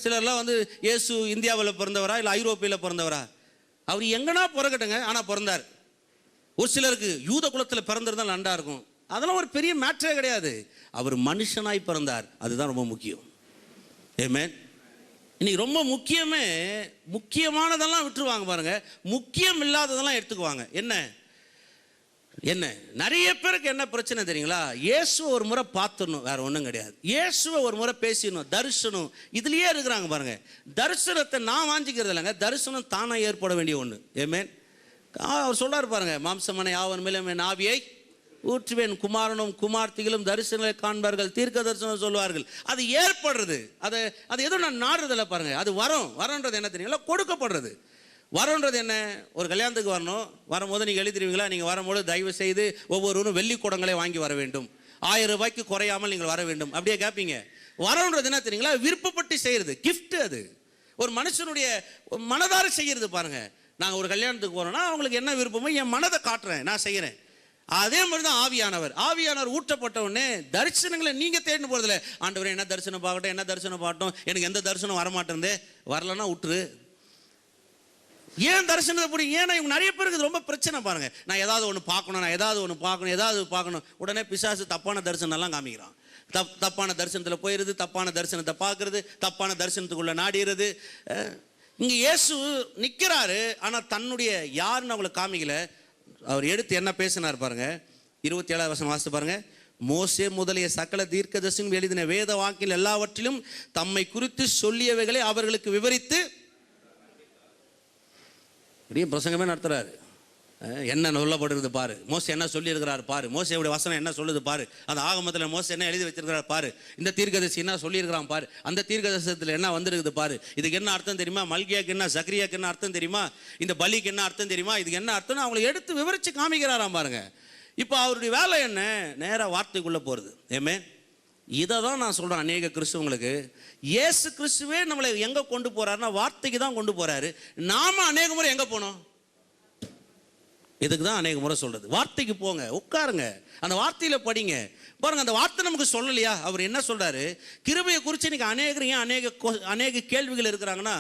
சிலர்லாம் வந்து இயேசு இந்தியாவில் பிறந்தவரா இல்லை ஐரோப்பியில் பிறந்தவரா? அவர் எங்கன்னா பிறக்கட்டுங்க, ஆனால் பிறந்தார். ஒரு சிலருக்கு யூத குலத்தில் பிறந்திருந்தால் நன்றா இருக்கும், அதெல்லாம் ஒரு பெரிய மேட்டரே கிடையாது. அவர் மனுஷனாய் பிறந்தார், அதுதான் ரொம்ப முக்கியம். ஆமென். இன்னைக்கு ரொம்ப முக்கியமானதெல்லாம் விட்டுருவாங்க பாருங்க, முக்கியம் இல்லாததெல்லாம் எடுத்துக்குவாங்க. என்ன நிறைய பேருக்கு என்ன பிரச்சனை தெரியுங்களா? இயேசுவை ஒரு முறை பார்த்துடணும், வேற ஒன்றும் கிடையாது. இயேசுவை ஒரு முறை பேசிடணும், தரிசனம் இதுலயே இருக்கிறாங்க பாருங்க. தரிசனத்தை நான் வாஞ்சிக்கிறது இல்லைங்க, தரிசனம் தானாக ஏற்பட வேண்டிய ஒன்று. ஆமென். அவர் சொல்றாரு பாருங்க, மாம்சமனை யாவன் மேலும் என் ஆவியை ஊற்றுவேன், குமாரனும் குமார்த்திகளும் தரிசனங்களை காண்பார்கள், தீர்க்க தரிசனம் சொல்வார்கள். அது ஏற்படுறது, அது எதுவும் நான் நாடுறதில்ல பாருங்க. அது வரன்றது என்ன தெரியுங்களா? கொடுக்கப்படுறது. வரன்றது என்ன? ஒரு கல்யாணத்துக்கு வரணும், வரும்போது நீங்கள் எழுதிடுவீங்களா? நீங்கள் வரும்போது தயவு செய்து ஒவ்வொருவரும் வெள்ளி குடங்களை வாங்கி வர வேண்டும், 1000 ரூபாய்க்கு குறையாமல் நீங்கள் வர வேண்டும், அப்படியே கேட்பீங்க. வரம்ன்றது என்ன தெரியுங்களா? விருப்பப்பட்டு செய்யறது, கிஃப்ட். அது ஒரு மனுஷனுடைய மனதார செய்யறது. பாருங்க, நாங்கள் ஒரு கல்யாணத்துக்கு போறோம்னா அவங்களுக்கு என்ன விருப்பமோ என் மனதை காட்டுறேன், நான் செய்யறேன். அதே மாதிரி தான் ஆவியானவர் ஊற்றப்பட்ட உடனே தரிசனங்களை நீங்க தேடின்னு போறதில்ல. ஆண்டவரே என்ன தரிசனம் பார்க்கட்டும், என்ன தரிசனம் பார்க்கட்டும், எனக்கு எந்த தரிசனம் வரமாட்டேன், வரலன்னா விட்டுரு. ஏன் தரிசனத்தை பிடிக்கும்? ஏன்னா இவங்க நிறைய பேருக்கு ரொம்ப பிரச்சனை. பாருங்க, நான் ஏதாவது ஒன்று பார்க்கணும், உடனே பிசாசு தப்பான தரிசனம் எல்லாம் காமிக்கிறான். தப்பான தரிசனத்தில் போயிடுது, தப்பான தரிசனத்தை பார்க்கறது, தப்பான தரிசனத்துக்குள்ள நாடிடுறது. இங்கே இயேசு நிற்கிறாரு, ஆனால் தன்னுடைய யாருன்னு அவங்களை காமிக்கல. அவர் எடுத்து என்ன பேசினார் பாருங்க, 27 வசனம் வாசித்து பாருங்க. மோசே முதலிய சகல தீர்க்கதரிசியும் எழுதின வேத வாக்கில் எல்லாவற்றிலும் தம்மை குறித்து சொல்லியவைகளை அவர்களுக்கு விவரித்து பிரசங்கமே நடத்துறாரு. என்ன சொல்லப்படுறது பாரு, மோசே என்ன சொல்லி இருக்கிறாரு பாரு, மோசேவுடைய வசனம் என்ன சொல்லுது பாரு, அந்த ஆகமத்தில் மோசே என்ன எழுதி வச்சிருக்கிறார் பாரு, இந்த தீர்க்கதரிசி என்ன சொல்லியிருக்கிறான் பாரு, அந்த தீர்க்கதரிசனத்தில் என்ன வந்திருக்குது பாரு, இதுக்கு என்ன அர்த்தம் தெரியுமா, மல்கியாக்கு என்ன, சக்கரியாக்கு என்ன அர்த்தம் தெரியுமா, இந்த பலிக்கு என்ன அர்த்தம் தெரியுமா, இதுக்கு என்ன அர்த்தம்னு அவங்களை எடுத்து விவரிச்சு காமிக்கிறாராம் பாருங்க. இப்போ அவருடைய வேலை என்ன? நேராக வார்த்தைக்குள்ளே போகிறது. ஏமே, இதை தான் நான் சொல்கிறேன் அநேக கிறிஸ்துவங்களுக்கு. இயேசு கிறிஸ்துவே நம்மளை எங்கே கொண்டு போகிறாருன்னா வார்த்தைக்கு தான் கொண்டு போகிறாரு. நாம அநேக முறை எங்கே போனோம்? இதுக்கு தான் அநேக முறை சொல்கிறது, வார்த்தைக்கு போங்க, உட்காருங்க, அந்த வார்த்தையில் படிங்க. பாருங்க, அந்த வார்த்தை நமக்கு சொல்லலையா? அவர் என்ன சொல்கிறாரு? கிருபையை குறித்து இன்னைக்கு அநேக கேள்விகள் இருக்கிறாங்கன்னா,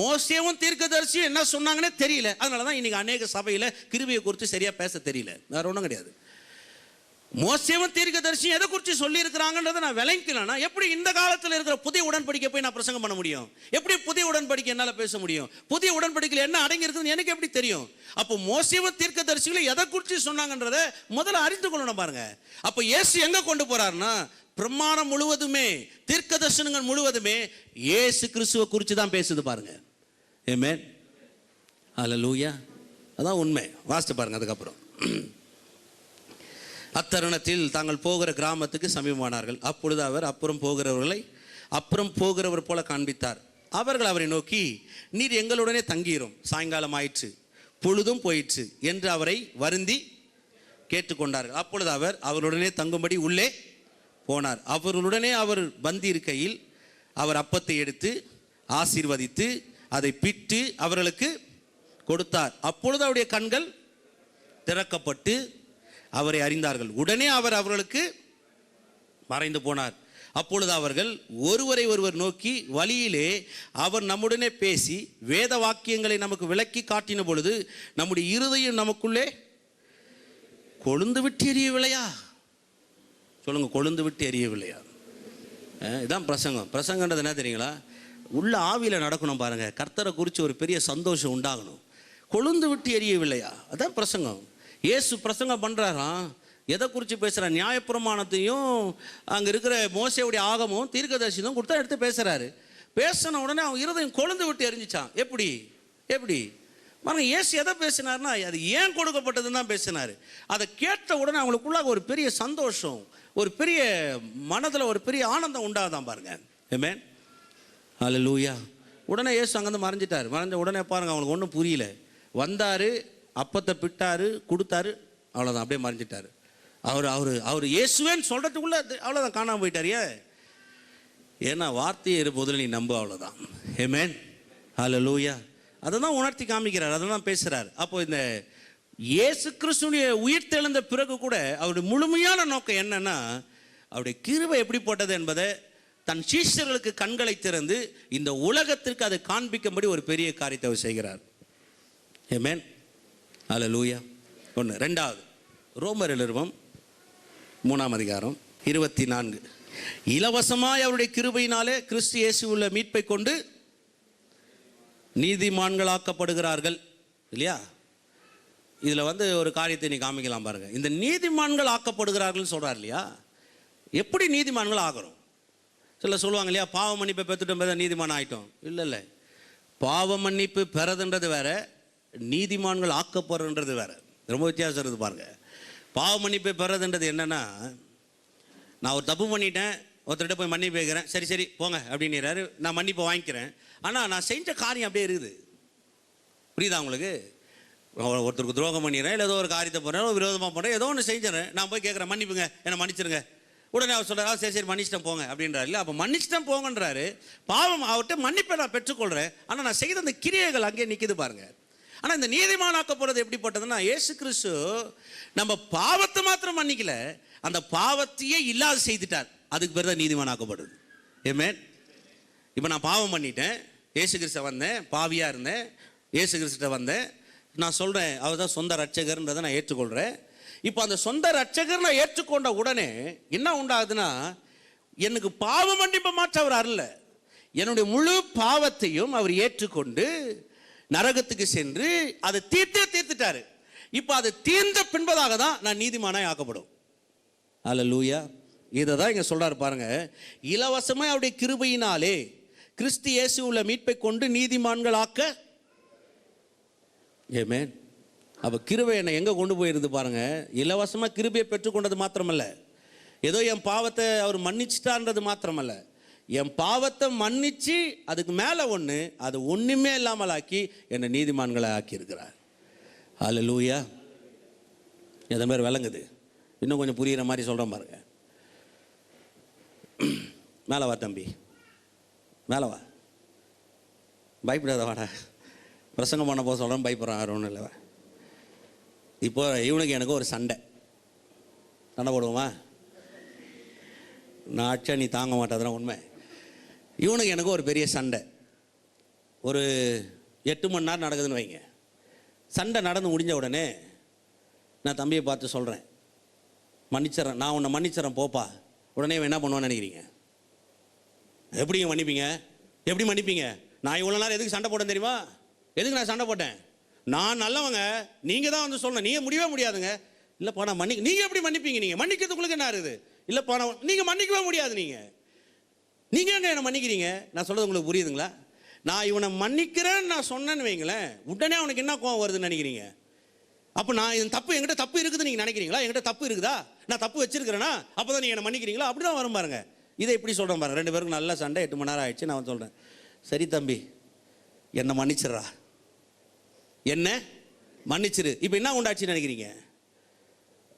மோசேவும் தீர்க்கதரிசியும் என்ன சொன்னாங்கன்னே தெரியல. அதனால தான் இன்னைக்கு அநேக சபையில் கிருபையை குறித்து சரியாக பேச தெரியல. வேற ஒன்றும் கிடையாது. மோசேவும் தீர்க்கதரிசியும் எதை குறித்து சொல்லி இருக்கிறாங்கன்றதை நான் விளங்கிக்கலன்னா எப்படி இந்த காலத்தில் இருக்கிற புதிய உடன்படிக்கை போய் நான் பிரசங்கம் பண்ண முடியும்? எப்படி புதிய உடன்படிக்கை என்னால் பேச முடியும்? புதிய உடன்படிக்கையில் என்ன அடங்கி இருக்குதுன்னு எனக்கு எப்படி தெரியும்? அப்போ மோசேவும் தீர்க்கதரிசிகளும் எதை குறித்து சொன்னாங்கன்றதை முதல்ல அறிந்து கொள்ளணும். பாருங்க, அப்போ இயேசு எங்க கொண்டு போறாருன்னா, பிரமாணம் முழுவதுமே, தீர்க்க தரிசனங்கள் முழுவதுமே இயேசு கிறிஸ்துவை குறித்து தான் பேசுது. பாருங்க, ஆமென், ஹல்லேலூயா. அதான் உண்மை. வாசித்து பாருங்க. அதுக்கப்புறம் அத்தருணத்தில் தாங்கள் போகிற கிராமத்துக்கு சமீபமானார்கள். அப்பொழுது அவர் அப்புறம் போகிறவர் போல காண்பித்தார். அவர்கள் அவரை நோக்கி, நீர் எங்களுடனே தங்கிரும், சாயங்காலம் ஆயிற்று, பொழுதும் போயிற்று என்று அவரை வருந்தி கேட்டுக்கொண்டார்கள். அப்பொழுது அவர் அவர்களுடனே தங்கும்படி உள்ளே போனார். அவர்களுடனே அவர் பந்தி இருக்கையில் அவர் அப்பத்தை எடுத்து ஆசீர்வதித்து அதை பிட்டு அவர்களுக்கு கொடுத்தார். அப்பொழுது அவருடைய கண்கள் திறக்கப்பட்டு அவரை அறிந்தார்கள். உடனே அவர் அவர்களுக்கு மறைந்து போனார். அப்பொழுது அவர்கள் ஒருவரை ஒருவர் நோக்கி, வழியிலே அவர் நம்முடனே பேசி வேத வாக்கியங்களை நமக்கு விளக்கி காட்டின பொழுது நம்முடைய இருதயம் நமக்குள்ளே கொழுந்து விட்டு எரியவில்லையா? சொல்லுங்க, கொழுந்து விட்டு எரியவில்லையா? இதான் பிரசங்கன்றது என்ன தெரியுங்களா? உள்ள ஆவியில் நடக்கணும். பாருங்க, கர்த்தரை குறித்து ஒரு பெரிய சந்தோஷம் உண்டாகணும். கொழுந்து விட்டு எரியவில்லையா? அதான் பிரசங்கம். இயேசு பிரசங்கம் பண்ணுறாராம். எதை குறித்து பேசுகிறார்? நியாயப்பிரமாணத்தையும் அங்கே இருக்கிற மோசேவுடைய ஆகமும் தீர்க்கதரிசனம் கொடுத்தா எடுத்து பேசுகிறாரு. பேசின உடனே அவன் இருதயம் கொழுந்து விட்டு எரிஞ்சிச்சான். எப்படி பாருங்க, இயேசு எதை பேசினார்னா அது ஏன் கொடுக்கப்பட்டதுன்னு தான் பேசினார். அதை கேட்ட உடனே அவங்களுக்குள்ளாக ஒரு பெரிய சந்தோஷம், ஒரு பெரிய மனதில் ஒரு பெரிய ஆனந்தம் உண்டாதான். பாருங்க, ஆமென், ஹல்லேலூயா. உடனே இயேசு அங்கேருந்து மறைஞ்ச உடனே பாருங்க, அவங்களுக்கு ஒன்றும் புரியல. வந்தார், அப்பத்தை பிட்டாரு, கொடுத்தாரு, அவ்வளோதான், அப்படியே மறைஞ்சிட்டாரு. அவர் இயேசுவேன்னு சொல்கிறதுக்குள்ள அவ்வளோதான், காணாமல் போயிட்டார். ஏன்னா வார்த்தையை இருப்பதில் நீ நம்ப, அவ்வளோதான். ஆமென், ஹல்லேலூயா. அதை தான் உணர்த்தி காமிக்கிறார், அதை தான் பேசுகிறார். அப்போ இந்த இயேசு கிறிஸ்துடைய உயிர் தெழுந்த பிறகு கூட அவருடைய முழுமையான நோக்கம் என்னன்னா, அவருடைய கிருபை எப்படி போட்டது என்பதை தன் சீஷர்களுக்கு கண்களை திறந்து இந்த உலகத்திற்கு அதை காண்பிக்கும்படி ஒரு பெரிய காரியத்தை அவர் செய்கிறார். ஆமென், ஹல்லேலூயா. ஒன்று. ரெண்டாவது, ரோமர் நிருபம் 3ஆம் அதிகாரம் 24. இலவசமாய் அவருடைய கிருபையினாலே கிறிஸ்து இயேசுவுள்ள மீட்பை கொண்டு நீதிமான்களாக்கப்படுகிறார்கள். இல்லையா? இதில் ஒரு காரியத்தை நீ காமிக்கலாம் பாருங்க. இந்த நீதிமான்கள் ஆக்கப்படுகிறார்கள் சொல்கிறார் இல்லையா? எப்படி நீதிமான்கள் ஆகிறோம்? சில சொல்லுவாங்க இல்லையா, பாவ மன்னிப்பை பெற்றுட்டோம் நீதிமான் ஆகிட்டோம். இல்லை, பாவ மன்னிப்பு பெறதுன்றது வேற, நீதிமான்கள் ஆக்கப்படுறது வேற. ரொம்ப வித்தியாசம் இருக்குது பாருங்க. பாவ மன்னிப்பை பெறதுன்றது என்னன்னா, நான் ஒரு தப்பு பண்ணிட்டேன், ஒருத்தர்கிட்ட போய் மன்னிப்பு கேட்குறேன், சரி போங்க அப்படின்றாரு, நான் மன்னிப்பை வாங்கிக்கிறேன். ஆனால் நான் செஞ்ச காரியம் அப்படியே இருக்குது. புரியுதா உங்களுக்கு? ஒருத்தருக்கு துரோகம் பண்ணிடுறேன், இல்லை ஏதோ ஒரு காரியத்தை போடுறேன், விரோதமாக போடுறேன், ஏதோ ஒன்று செஞ்சுறேன், நான் போய் கேட்குறேன், மன்னிப்புங்க, என்னை மன்னிச்சிருங்க உடனே அவர் சொல்கிறார், சரி சரி மன்னிச்சிட்டேன் போங்க அப்படின்றாரு. இல்லை, அப்போ மன்னிச்சிட்டேன் போங்கன்றாரு. பாவம் அவர்கிட்ட மன்னிப்பை நான் பெற்றுக்கொள்கிறேன், ஆனால் நான் செய்த அந்த கிரியைகள் அங்கே நிற்கிது பாருங்க. ஆனால் இந்த நீதிமானாக்கப்படுறது எப்படிப்பட்டதுன்னா, இயேசு கிறிஸ்து நம்ம பாவத்தை மாத்திரம் மன்னிக்கல, அந்த பாவத்தையே இல்லாத செய்துட்டார். அதுக்கு பேர் தான் நீதிமானாக்கப்படுது. ஆமென். இப்போ நான் பாவம் பண்ணிட்டேன், இயேசு கிறிஸ்து வந்தேன், பாவியாக இருந்தேன், இயேசு கிறிஸ்துட்ட வந்தேன், நான் சொல்கிறேன் அவர் தான் சொந்த ரட்சகர்ன்றதை நான் ஏற்றுக்கொள்கிறேன். இப்போ அந்த சொந்த ரட்சகர் நான் ஏற்றுக்கொண்ட உடனே என்ன உண்டாகுதுன்னா, எனக்கு பாவ மன்னிப்பை மாற்ற அவர் அருள, என்னுடைய முழு பாவத்தையும் அவர் ஏற்றுக்கொண்டு நரகத்துக்கு சென்று அதை தீர்த்துட்டாரு. இப்போ அது தீர்ந்த பின்பதாக தான் நான் நீதிமானாய் ஆக்கப்படும். அல்லேலூயா. இதை தான் இங்கே சொல்கிறாரு பாருங்க. இலவசமாக அவருடைய கிருபையினாலே கிறிஸ்து இயேசு உள்ள மீட்பை கொண்டு நீதிமான்கள் ஆக்க. ஆமென். அப்போ கிருபை என்னை எங்கே கொண்டு போயிருந்து பாருங்க. இலவசமாக கிருபையை பெற்றுக்கொண்டது மாத்திரமல்ல, ஏதோ என் பாவத்தை அவர் மன்னிச்சிட்டான்றது மாத்திரமல்ல, என் பாவத்தை மன்னிச்சு அதுக்கு மேலே ஒன்று, அது ஒன்றுமே இல்லாமல் ஆக்கி என்னை நீதிமான்களை ஆக்கியிருக்கிறார். அல்லேலூயா. எதை மாதிரி விளங்குது? இன்னும் கொஞ்சம் புரிகிற மாதிரி சொல்கிறேன் பாருங்க. மேலே வா தம்பி, மேலே வா, பயப்படாத வாடா. பிரசங்கம் பண்ண போக சொல்கிறேன், பயப்படுறான், யாரும் ஒன்றும் இல்லை. இப்போ இவனுக்கு எனக்கு ஒரு சண்டை போடுவோமா? நான் அச்சா நீ தாங்க மாட்டாதான் உண்மை. இவனுக்கு எனக்கு ஒரு பெரிய சண்டை, ஒரு 8 மணி நேரம் நடக்குதுன்னு வைங்க. சண்டை நடந்து முடிஞ்ச உடனே நான் தம்பியை பார்த்து சொல்கிறேன், மன்னிச்சிட்றேன், நான் உன்னை மன்னிச்சிட்றேன் போப்பா. உடனே இவன் என்ன பண்ணுவான்னு நினைக்கிறீங்க? எப்படிங்க மன்னிப்பீங்க? எப்படி மன்னிப்பீங்க? நான் இவ்வளோ நேரம் எதுக்கு சண்டை போட்டேன் தெரியுமா? எதுக்கு நான் சண்டை போட்டேன்? நான் நல்லவங்க, நீங்கள் தான் வந்து சொல்லணும், நீங்கள் முடியவே முடியாதுங்க. இல்லைப்பா நான் நீங்கள் எப்படி மன்னிப்பீங்க? நீங்கள் மன்னிக்கிறதுக்குள்ளே என்ன இருக்குது? இல்லைப்பா நீங்கள் மன்னிக்கவே முடியாது. நீங்கள் எங்க என்னை மன்னிக்கிறீங்க? நான் சொல்கிறது உங்களுக்கு புரியுதுங்களா? நான் இவனை மன்னிக்கிறேன்னு நான் சொன்னேன்னு வைங்களேன், உடனே அவனுக்கு என்ன கோவம் வருதுன்னு நினைக்கிறீங்க? அப்போ நான் இது தப்பு, என்கிட்ட தப்பு இருக்குது நீங்கள் நினைக்கிறீங்களா? என்கிட்ட தப்பு இருக்குதா? நான் தப்பு வச்சிருக்கிறேன்னா அப்போ தான் நீங்கள் என்னை மன்னிக்கிறீங்களா? அப்படி தான் வரும் பாருங்க. இதை எப்படி சொல்கிறேன் பாருங்க. 2 பேருக்கு நல்ல சண்டை, 8 மணி நேரம் ஆயிடுச்சு. நான் சொல்கிறேன், சரி தம்பி என்னை மன்னிச்சிட்றா, என்ன மன்னிச்சிரு. இப்போ என்ன உண்டாச்சுன்னு நினைக்கிறீங்க?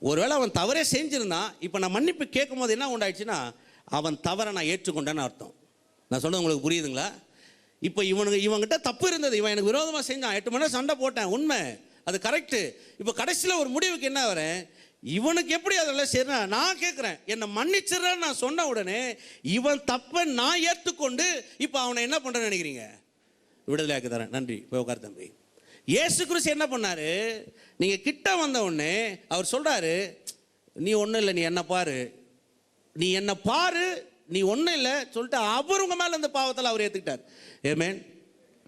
ஒருவேளை அவன் தவறே செஞ்சிருந்தான், இப்போ நான் மன்னிப்பு கேட்கும் போது என்ன உண்டாச்சுன்னா, அவன் தவறை நான் ஏற்றுக்கொண்டேன்னு அர்த்தம். நான் சொல்கிறது உங்களுக்கு புரியுதுங்களா? இப்போ இவன்கிட்ட தப்பு இருந்தது, இவன் எனக்கு விரோதமாக செஞ்சான், 8 மணி நேரம் சண்டை போட்டேன், உண்மை, அது கரெக்டு. இப்போ கடைசியில் ஒரு முடிவுக்கு என்ன வரேன், இவனுக்கு எப்படி அதெல்லாம் சரினா நான் கேட்குறேன், என்னை மன்னிச்சிடறேன்னு நான் சொன்ன உடனே இவன் தப்பை நான் ஏற்றுக்கொண்டு இப்போ அவனை என்ன பண்ணுறேன்னு நினைக்கிறீங்க? விடுதலை ஆக்கி தரேன். நன்றி, போய் உட்கார் தம்பி. இயேசு கிறிஸ்து என்ன பண்ணாரு? நீங்கள் கிட்ட வந்த உடனே அவர் சொல்கிறாரு, நீ ஒன்றும் இல்லை, நீ என்ன பாரு, நீ என்ன பாரு, நீ ஒன்றும் இல்லை சொல்லிட்டு அவர் உங்கள் மேலே இந்த பாவத்தில் அவர் ஏற்றுக்கிட்டார். ஆமென்.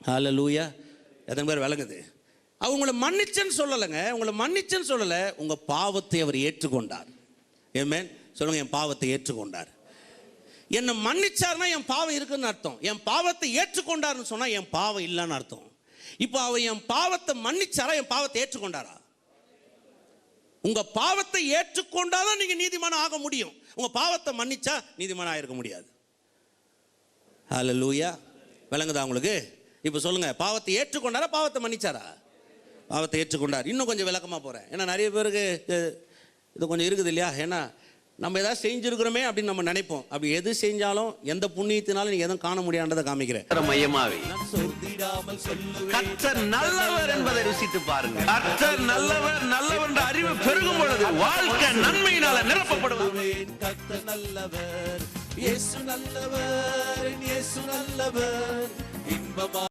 ஹல்லேலூயா. எத்தனை பேர் விளங்குது? அவங்கள மன்னிச்சேன்னு சொல்லலைங்க, உங்களை மன்னிச்சேன்னு சொல்லலை, உங்கள் பாவத்தை அவர் ஏற்றுக்கொண்டார். ஆமென். சொல்லுங்க, என் பாவத்தை ஏற்றுக்கொண்டார். என்னை மன்னிச்சார்னா என் பாவம் இருக்குன்னு அர்த்தம். என் பாவத்தை ஏற்றுக்கொண்டார்னு சொன்னால் என் பாவம் இல்லைன்னு அர்த்தம். இப்போ அவர் என் பாவத்தை மன்னிச்சாரா, என் பாவத்தை ஏற்றுக்கொண்டாரா? உங்க பாவத்தை ஏற்றுக்கொண்டாதான் நீங்க நீதிமான் ஆக முடியும். உங்க பாவத்தை மன்னிச்சா நீதிமான் ஆயிருக்க முடியாது. ஹல்லேலூயா. விளங்குதா உங்களுக்கு? இப்போ சொல்லுங்க, பாவத்தை ஏற்றுக்கொண்டாரா, பாவத்தை மன்னிச்சாரா? பாவத்தை ஏற்றுக்கொண்டார். இன்னும் கொஞ்சம் விளக்கமாக போகிறேன், ஏன்னா நிறைய பேருக்கு இது கொஞ்சம் இருக்குது இல்லையா? ஏன்னா நம்ம எதாவது செஞ்சுருக்கிறோமே அப்படின்னு நம்ம நினைப்போம். அப்படி எது செஞ்சாலும் எந்த புண்ணியத்தினாலும் நீங்கள் எதுவும் காண முடியாததை காமிக்கிறேன். மையமாவே கர்த்தர் நல்லவர் என்பதை ருசித்து பாருங்க. கர்த்தர் நல்லவர், நல்லவர் என்ற அறிவு பெருகும் பொழுது வாழ்க்கை நன்மையினால நிரப்பப்படுவது. கர்த்தர் நல்லவர், இயேசு நல்லவர், இயேசு நல்லவர், இன்பமா